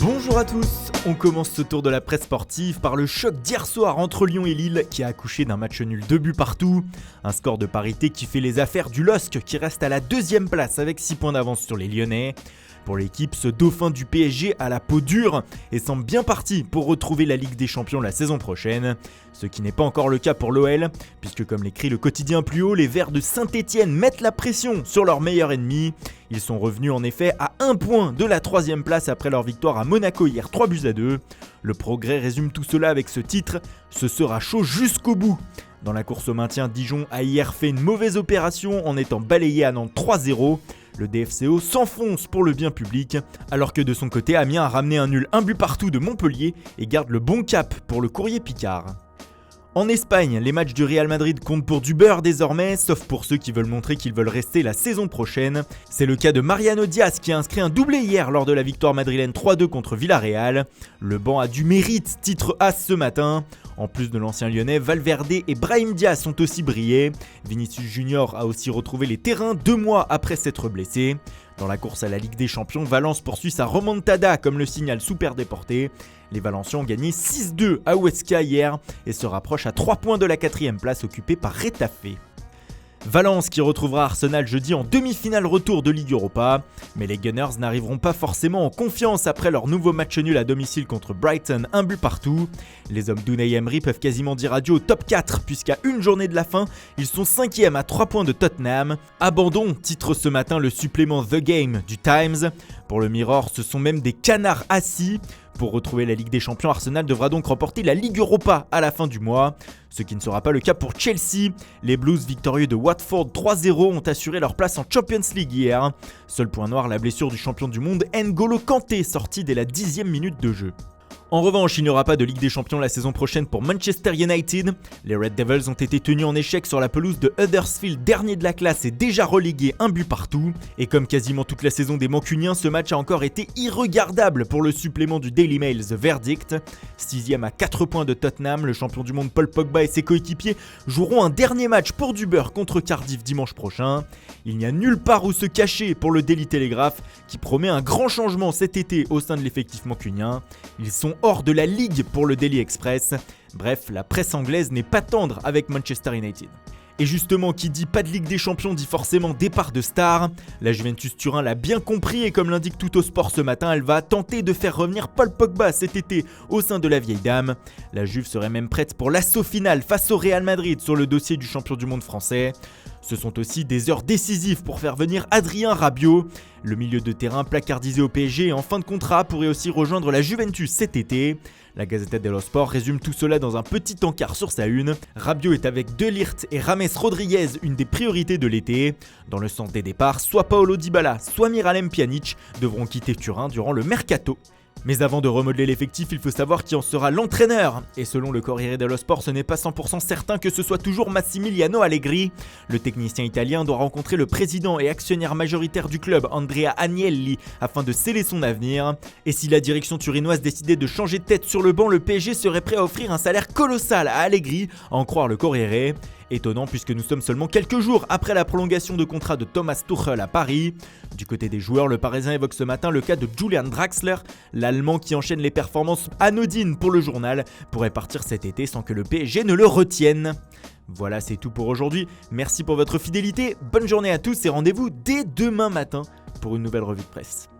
Bonjour à tous, on commence ce tour de la presse sportive par le choc d'hier soir entre Lyon et Lille qui a accouché d'un match nul 2 buts partout. Un score de parité qui fait les affaires du LOSC qui reste à la deuxième place avec 6 points d'avance sur les Lyonnais. Pour l'équipe, ce dauphin du PSG a la peau dure et semble bien parti pour retrouver la Ligue des Champions la saison prochaine. Ce qui n'est pas encore le cas pour l'OL, puisque comme l'écrit le quotidien plus haut, les Verts de Saint-Etienne mettent la pression sur leur meilleur ennemi. Ils sont revenus en effet à 1 point de la 3ème place après leur victoire à Monaco hier 3-2. Le Progrès résume tout cela avec ce titre « Ce sera chaud jusqu'au bout ». Dans la course au maintien, Dijon a hier fait une mauvaise opération en étant balayé à Nantes 3-0. Le DFCO s'enfonce pour le bien public, alors que de son côté, Amiens a ramené un nul 1 but partout de Montpellier et garde le bon cap pour le Courrier Picard. En Espagne, les matchs du Real Madrid comptent pour du beurre désormais, sauf pour ceux qui veulent montrer qu'ils veulent rester la saison prochaine. C'est le cas de Mariano Diaz qui a inscrit un doublé hier lors de la victoire madrilène 3-2 contre Villarreal. Le banc a du mérite, titre As ce matin. En plus de l'ancien lyonnais, Valverde et Brahim Diaz ont aussi brillé. Vinicius Junior a aussi retrouvé les terrains 2 mois après s'être blessé. Dans la course à la Ligue des Champions, Valence poursuit sa remontada comme le signale Super Déporté. Les Valencians ont gagné 6-2 à Huesca hier et se rapprochent à 3 points de la 4ème place occupée par Retafe. Valence qui retrouvera Arsenal jeudi en demi-finale retour de Ligue Europa. Mais les Gunners n'arriveront pas forcément en confiance après leur nouveau match nul à domicile contre Brighton, 1 but partout. Les hommes d'Unai Emery peuvent quasiment dire adieu au top 4 puisqu'à une journée de la fin, ils sont 5e à 3 points de Tottenham. Abandon, titre ce matin le supplément The Game du Times. Pour le Mirror, ce sont même des canards assis. Pour retrouver la Ligue des Champions, Arsenal devra donc remporter la Ligue Europa à la fin du mois. Ce qui ne sera pas le cas pour Chelsea. Les Blues victorieux de Watford 3-0 ont assuré leur place en Champions League hier. Seul point noir, la blessure du champion du monde N'Golo Kanté sorti dès la 10e minute de jeu. En revanche, il n'y aura pas de Ligue des Champions la saison prochaine pour Manchester United. Les Red Devils ont été tenus en échec sur la pelouse de Huddersfield, dernier de la classe et déjà relégué 1 but partout. Et comme quasiment toute la saison des Mancuniens, ce match a encore été irregardable pour le supplément du Daily Mail The Verdict. 6e à 4 points de Tottenham, le champion du monde Paul Pogba et ses coéquipiers joueront un dernier match pour du beurre contre Cardiff dimanche prochain. Il n'y a nulle part où se cacher pour le Daily Telegraph qui promet un grand changement cet été au sein de l'effectif mancunien. Ils sont hors de la ligue pour le Daily Express. Bref, la presse anglaise n'est pas tendre avec Manchester United. Et justement, qui dit pas de Ligue des Champions dit forcément départ de stars. La Juventus Turin l'a bien compris et comme l'indique Tuttosport ce matin, elle va tenter de faire revenir Paul Pogba cet été au sein de la vieille dame. La Juve serait même prête pour l'assaut final face au Real Madrid sur le dossier du champion du monde français. Ce sont aussi des heures décisives pour faire venir Adrien Rabiot. Le milieu de terrain placardisé au PSG et en fin de contrat pourrait aussi rejoindre la Juventus cet été. La Gazzetta dello Sport résume tout cela dans un petit encart sur sa une. Rabiot est avec De Ligt et James Rodriguez une des priorités de l'été. Dans le sens des départs, soit Paolo Dybala, soit Miralem Pjanic devront quitter Turin durant le mercato. Mais avant de remodeler l'effectif, il faut savoir qui en sera l'entraîneur. Et selon le Corriere dello Sport, ce n'est pas 100% certain que ce soit toujours Massimiliano Allegri. Le technicien italien doit rencontrer le président et actionnaire majoritaire du club, Andrea Agnelli, afin de sceller son avenir. Et si la direction turinoise décidait de changer de tête sur le banc, le PSG serait prêt à offrir un salaire colossal à Allegri, à en croire le Corriere. Étonnant puisque nous sommes seulement quelques jours après la prolongation de contrat de Thomas Tuchel à Paris. Du côté des joueurs, le Parisien évoque ce matin le cas de Julian Draxler, l'Allemand qui enchaîne les performances anodines pour le journal, pourrait partir cet été sans que le PSG ne le retienne. Voilà, c'est tout pour aujourd'hui. Merci pour votre fidélité, bonne journée à tous et rendez-vous dès demain matin pour une nouvelle revue de presse.